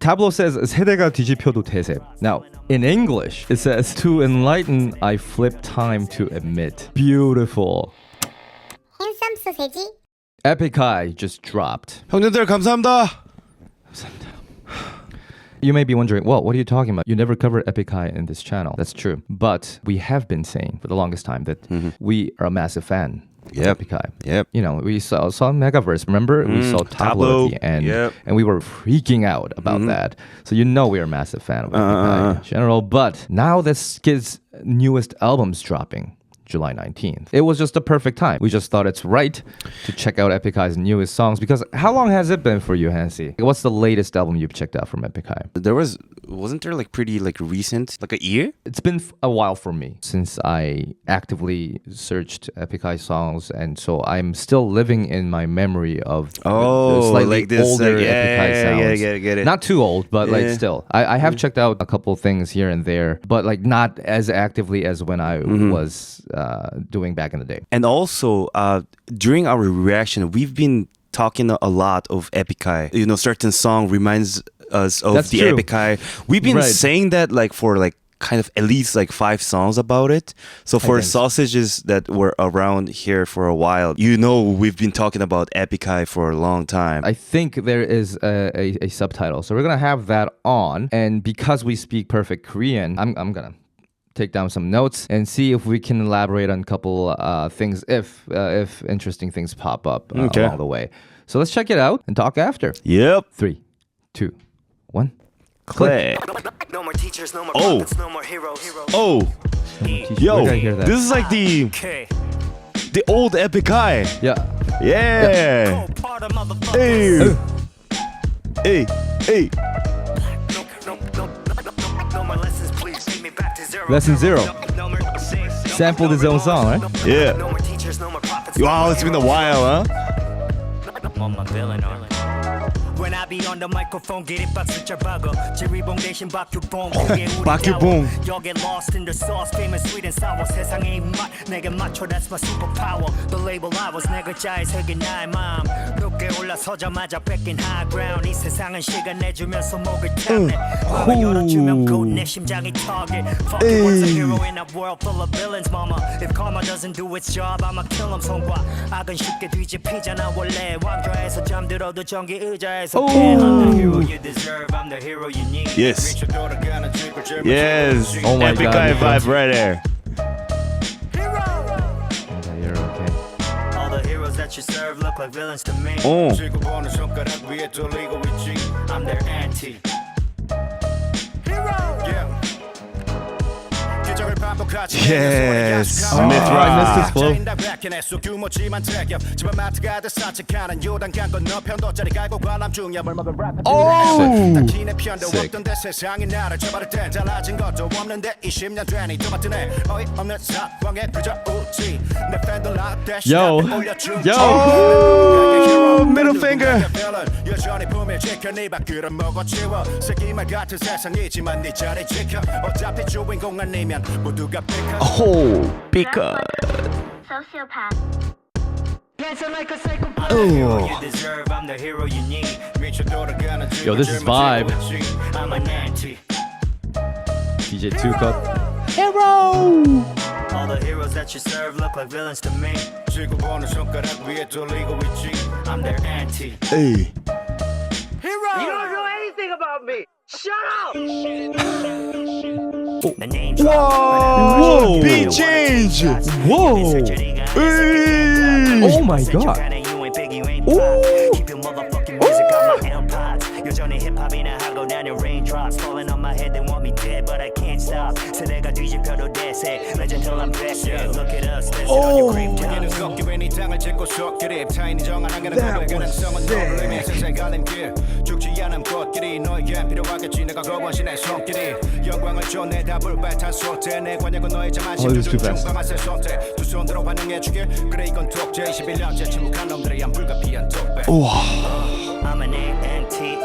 Tablo says 세대가 뒤집혀도 대세. Now, in English, it says to enlighten, I flip time to admit. Beautiful. 핸섬 소세지. Epik High just dropped. 형님들 감사합니다. You may be wondering, well, what are you talking about? You never covered Epik High in this channel. That's true. But we have been saying for the longest time that we are a massive fan of Epik High. Yep. You know, we saw Megaverse. Remember? We saw Tablo at the end. Yep. And we were freaking out about that. So you know we're a massive fan of Epik High in general. But now this kid's newest album's dropping. July 19th. It was just the perfect time. We just thought it's right to check out Epik High's newest songs because how long has it been for you, Hansi? What's the latest album you've checked out from Epik High? Wasn't there like pretty like recent, like a year? It's been a while for me since I actively searched Epik High songs, and so I'm still living in my memory of the slightly like this, older Epik High sounds. Yeah, get it. Not too old, but like still. I have checked out a couple things here and there, but like not as actively as when I was doing back in the day. And also, during our reaction, we've been talking a lot of Epik High. You know, certain song reminds us of the true. Epik High. We've been saying that like for like kind of at least like 5 songs about it. So for sausages that were around here for a while, you know, we've been talking about Epik High for a long time. I think there is a subtitle, so we're gonna have that on. And because we speak perfect Korean, I'm gonna take down some notes and see if we can elaborate on a couple things if interesting things pop up along the way. So let's check it out and talk after. Yep. 3, 2, 1. Click. No more teachers, no more Oh. prophets, no more heroes. Oh, Where yo, did I hear that? this is like the old Epik High. Yeah. Yeah. Hey. Hey. Hey. Lesson 0. Sampled his own song, right? Yeah. Wow, it's been a while, huh? When I be on the microphone, get it back to Chabago. Cherry bong 대신 바큐봉. 바큐봉. Y'all get lost in the sauce, famous sweet and sour. 세상의 입맛, 내게 맞춰, that's my superpower. The label I was 내 글자에 새긴 나의 마음. 높게 올라서자마자 뺏긴 high ground. 이 세상은 시간 내주면서 목을 탔네. 맘을 열어주면 곧 내 심장이 target. Fuck it, what's a hero in a world full of villains, mama? If karma doesn't do its job, I'ma kill him. 손과 악은 쉽게 뒤집히잖아 원래. 왕좌에서 잠들어도 전기 의자에서 I'm the hero you deserve, I'm the hero you need. Yes. Yes. Oh my Epik God, High Nico. vibe right there. Okay, you're okay. All the heroes that you serve look like villains to me. Oh. I'm their anti. Yes. Smith I missed his Rock. flow. Oh. Sick. Yo. Yo. Oh, middle finger. Oh, because. Sociopath. Oh. You deserve, I'm the hero you need. Yo, this is vibe. I'm an anti. DJ 2 cut. Hero. All the heroes that you serve look like villains to me. I'm their anti. Hey. Hero! You don't know anything about me! Shut up! The name's Whoa. Beat change. Whoa. Hey. Oh my God. Keep your motherfucking music on my AirPods. 여전히 힙합이나 하고 나는 raindrops falling on my head. They want me dead, but I can't stop. 세대가 뒤집혀도 대세. Legend till I'm best. Look at us. Listen on your grave tops. Oh, this is too fast. I'm an ANTI.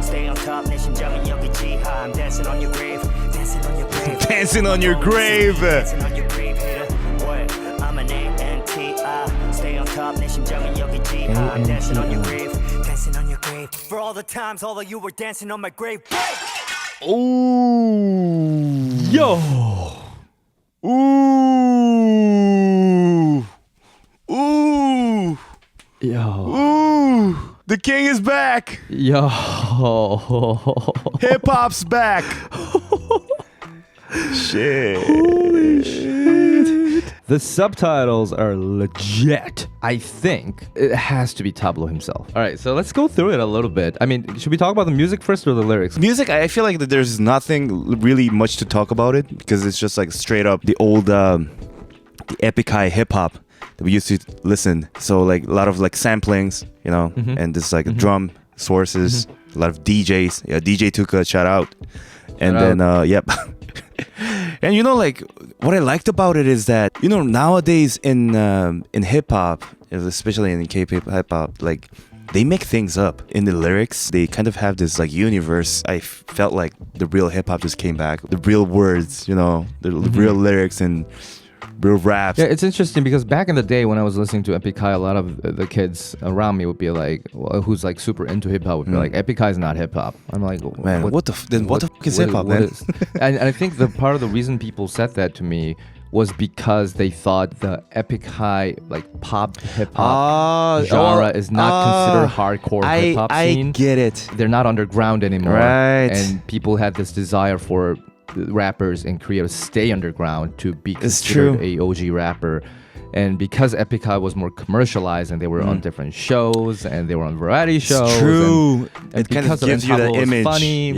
Stay on top, 내 심장은 여기 지하. I'm dancing on your grave, dancing on your grave. Dancing on your grave. Dancing on your grave, hater. What? I'm an ANTI. Stay on top. top 내 심장은 여기지 I'm dancing on your grave dancing on your grave for all the times all of you were dancing on my grave Ooh. Yo. Ooh. Ooh. Yo. Ooh. The king is back. Yo. Hip hop's back. Shit. Holy shit. The subtitles are legit. I think it has to be Tablo himself. All right, so let's go through it a little bit. I mean, should we talk about the music first or the lyrics? Music, I feel like that there's nothing really much to talk about it because it's just like straight up the old the Epik High hip hop that we used to listen. So like a lot of like samplings, you know, and this like drum sources, a lot of DJs. Yeah, DJ Tuka, shout out. And then yep. And you know, like what I liked about it is that, you know, nowadays in hip hop, especially in K-pop hip hop, like they make things up in the lyrics. They kind of have this like universe. I felt like the real hip hop just came back. The real words, you know, the real lyrics and real raps. Yeah, it's interesting because back in the day when I was listening to Epik High, a lot of the kids around me would be like, well, who's like super into hip hop would be like, Epik High is not hip hop. I'm like, man, what the fuck is hip hop, man? And I think the part of the reason people said that to me was because they thought the Epik High like pop hip hop genre is not considered hardcore hip hop scene. I get it. They're not underground anymore. Right. And people had this desire for rappers in Korea to stay underground to be considered a OG rapper. And because Epik High was more commercialized and they were on different shows and they were on variety shows. It's true. And it kind of gives you that image. Funny,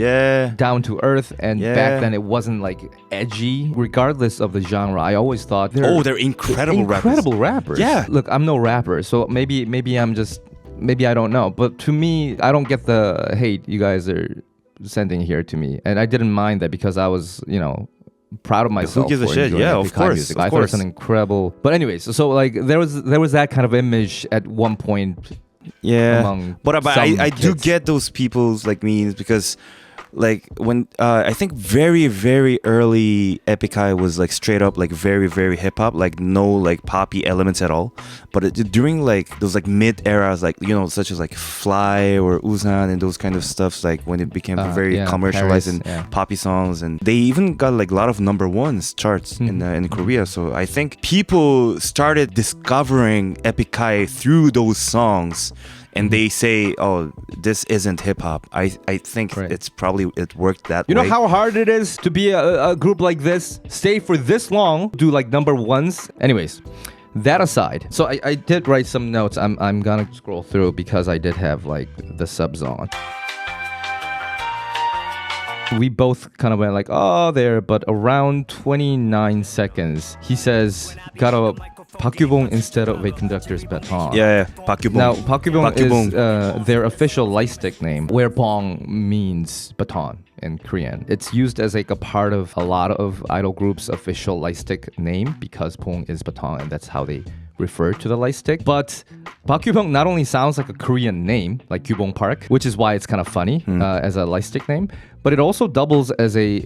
down to earth, and back then it wasn't like edgy. Regardless of the genre, I always thought they're incredible rappers. Yeah. Look, I'm no rapper, so maybe I don't know. But to me, I don't get the hate you guys are sending here to me, and I didn't mind that because I was, you know, proud of myself. Who gives a shit? Yeah, of course. I thought it's an incredible. But anyways, so like there was that kind of image at one point. Yeah, but I do get those people's like memes because like when I think very very early Epik High was like straight up like very very hip hop, like no like poppy elements at all. But during like those like mid eras, like, you know, such as like Fly or Usan and those kind of stuffs, like when it became very commercialized and poppy songs, and they even got like a lot of number ones charts in Korea. So I think people started discovering Epik High through those songs. And they say, oh, this isn't hip hop. I think it's probably it worked that way. You know how hard it is to be a group like this, stay for this long, do like number ones. Anyways, that aside, so I did write some notes. I'm gonna scroll through because I did have like the subs on. We both kind of went like, oh, there, but around 29 seconds, he says, got a Pakyubong instead of a conductor's baton. Yeah, Pakyubong. Now, Pakyubong is their official Leistic name, where bong means baton in Korean. It's used as like a part of a lot of idol groups' official Leistic name because bong is baton, and that's how they refer to the Leistic. But Pakyubong not only sounds like a Korean name, like Kyubong Park, which is why it's kind of funny as a Leistic name, but it also doubles as a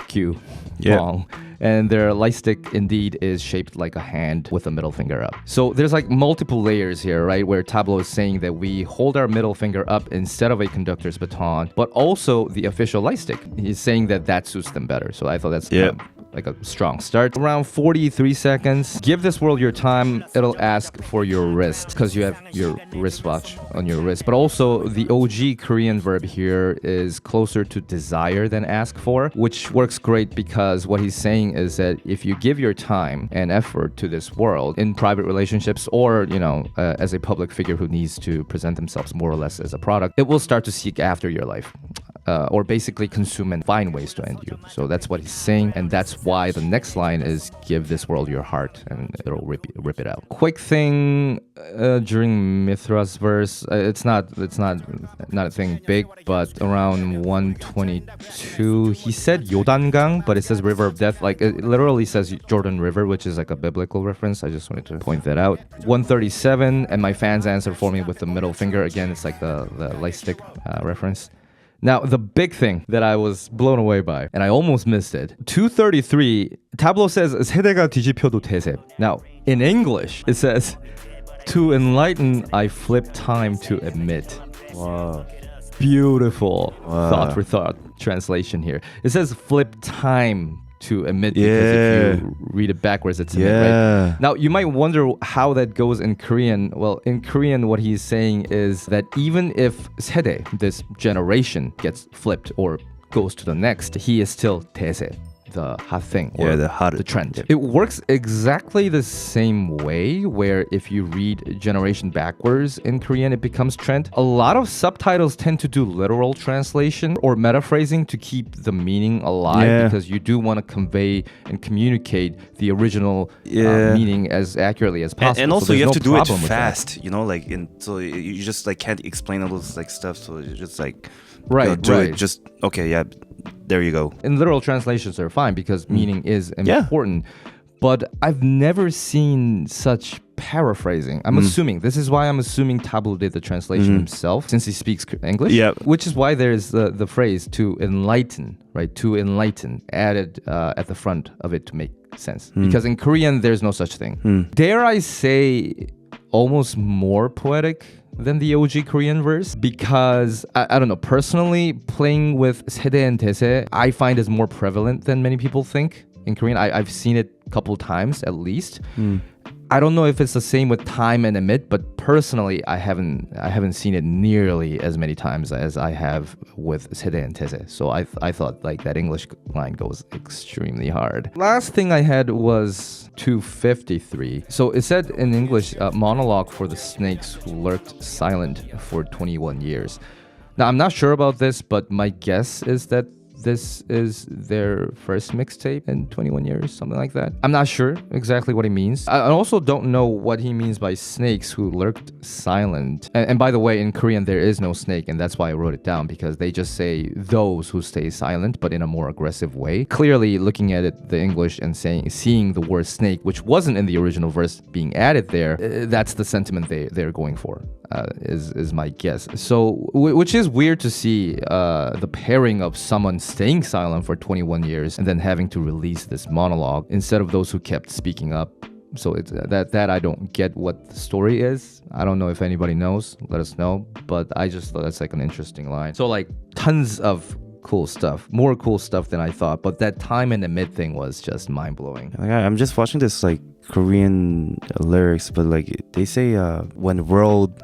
Q bong. And their Leistic indeed is shaped like a hand with a middle finger up. So there's like multiple layers here, right? Where Tablo is saying that we hold our middle finger up instead of a conductor's baton, but also the official Leistic. He's saying that suits them better. So I thought that's kind of like a strong start. Around 43 seconds. Give this world your time. It'll ask for your wrist because you have your wristwatch on your wrist. But also the OG Korean verb here is closer to desire than ask for, which works great because what he's saying is that if you give your time and effort to this world in private relationships or, you know, as a public figure who needs to present themselves more or less as a product, it will start to seek after your life. Or basically consume and find ways to end you. So that's what he's saying, and that's why the next line is give this world your heart, and it'll rip it out. Quick thing during Mithra's verse, it's not a thing big, but around 122, he said Yodangang, but it says River of Death. Like it literally says Jordan River, which is like a biblical reference. I just wanted to point that out. 137, and my fans answer for me with the middle finger. Again, it's like the Leistic reference. Now, the big thing that I was blown away by, and I almost missed it, 233, Tablo says, 세대가 뒤집혀도 대세. Now, in English, it says, To enlighten, I flip time to admit. Wow. Beautiful thought for thought translation here. It says flip time to admit because if you read it backwards, it's admit, right? Now, you might wonder how that goes in Korean. Well, in Korean, what he's saying is that even if 세대, this generation, gets flipped or goes to the next, he is still 대세, the hot thing, or the trend. It works exactly the same way, where if you read generation backwards in Korean, it becomes trend. A lot of subtitles tend to do literal translation or metaphrasing to keep the meaning alive, because you do want to convey and communicate the original meaning as accurately as possible. And also, so you have no to do it fast, you know, like, so you just like can't explain all those like stuff. So you just like do it. Just there you go. And literal translations are fine because meaning is important. But I've never seen such paraphrasing. I'm assuming, this is why I'm assuming Tablo did the translation himself, since he speaks English. Yeah. Which is why there's the phrase to enlighten, right? To enlighten, added at the front of it to make sense. Because in Korean, there's no such thing. Dare I say, almost more poetic than the OG Korean verse, because I don't know, personally, playing with 세대 and 대세, I find is more prevalent than many people think in Korean. I've seen it a couple times at least. I don't know if it's the same with time and admit, but personally, I haven't seen it nearly as many times as I have with 세대 and 대세. So I thought like that English line goes extremely hard. Last thing I had was 253. So it said in English, monologue for the snakes who lurked silent for 21 years. Now, I'm not sure about this, but my guess is that this is their first mixtape in 21 years, something like that. I'm not sure exactly what he means. I also don't know what he means by snakes who lurked silent. And by the way, in Korean, there is no snake, and that's why I wrote it down, because they just say those who stay silent, but in a more aggressive way. Clearly, looking at it, the English, and seeing the word snake, which wasn't in the original verse, being added there, that's the sentiment they're going for. Is my guess. So, which is weird to see the pairing of someone staying silent for 21 years and then having to release this monologue instead of those who kept speaking up. So it's that I don't get what the story is. I don't know if anybody knows. Let us know. But I just thought that's like an interesting line. So like tons of cool stuff, more cool stuff than I thought. But that time and admit thing was just mind blowing. I'm just watching this like Korean lyrics, but like they say when world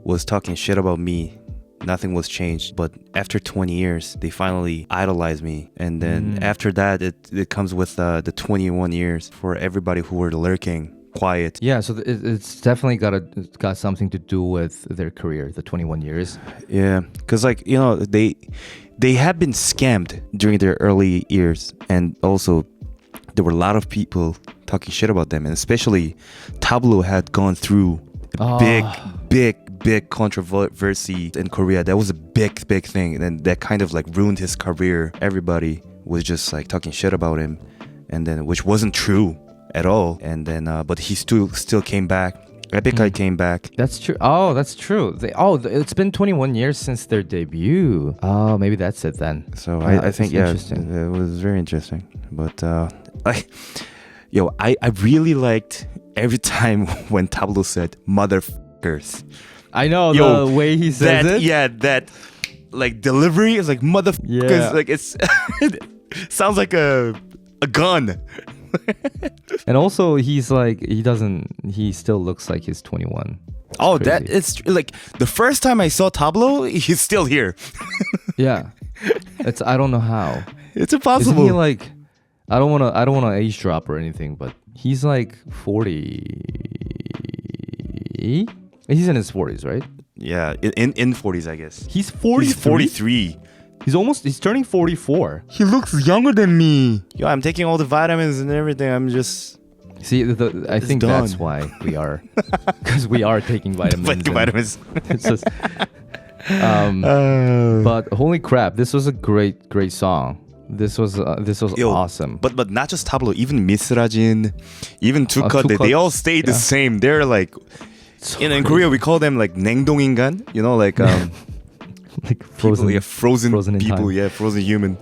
was talking shit about me, nothing was changed. But after 20 years, they finally idolized me. And then after that, it comes with the 21 years for everybody who were lurking quiet. Yeah, so it's definitely got something to do with their career, the 21 years. Yeah, because like, you know, they had been scammed during their early years. And also, there were a lot of people talking shit about them. And especially, Tablo had gone through a big controversy in Korea. That was a big thing, and that kind of like ruined his career. Everybody was just like talking shit about him, and then which wasn't true at all. And then but he still came back. Epik High came back. That's true. Oh, that's true. It's been 21 years since their debut. Oh, maybe that's it then. So I think it was very interesting. But I really liked every time when Tablo said motherfuckers. I know the way he says it. Yeah, that like delivery is like motherfuckers. Yeah. Like it sounds like a gun. And also he's like he still looks like he's 21. Oh, that is like the first time I saw Tablo, he's still here. Yeah. I don't know how. It's impossible. Isn't he like, I don't want to age drop or anything, but he's like 40. He's in his 40s, right? Yeah, in 40s, I guess. He's 43. He's 43. He's turning 44. He looks younger than me. Yo, I'm taking all the vitamins and everything. I'm just... See, I think that's why we are... Because we are taking vitamins. It's just... But holy crap, this was a great song. This was awesome. But not just Tablo, even Misrajin, even Tukut, they all stayed the same. They're like... in Korea, we call them like 냉동인간, you know, like like frozen people, frozen people, time. Frozen human.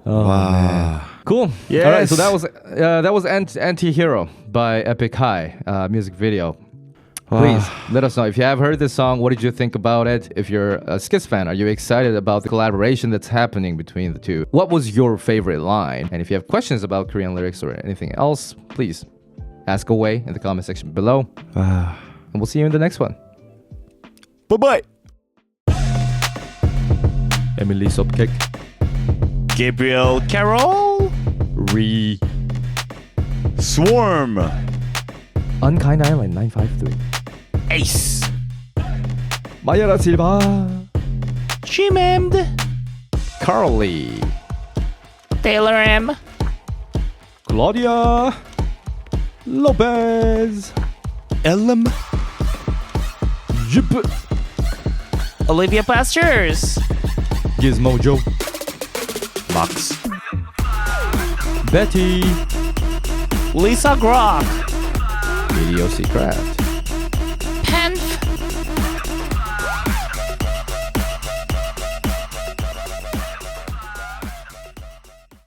Oh, wow, man. Cool. Yes. All right, so that was Antihero by Epik High music video. Please let us know. If you have heard this song, what did you think about it? If you're a SKZ fan, are you excited about the collaboration that's happening between the two? What was your favorite line? And if you have questions about Korean lyrics or anything else, please ask away in the comment section below. And we'll see you in the next one. Bye-bye. Emily Sopkick. Gabriel Carroll. Swarm. Unkind Island 953. Ace. Mayara Silva. Chimed. Carly. Taylor M. Claudia Lopez. Ellum. Jip. Olivia Pastures. Gizmo Joe. Max. Betty. Lisa Grock. Video Secret.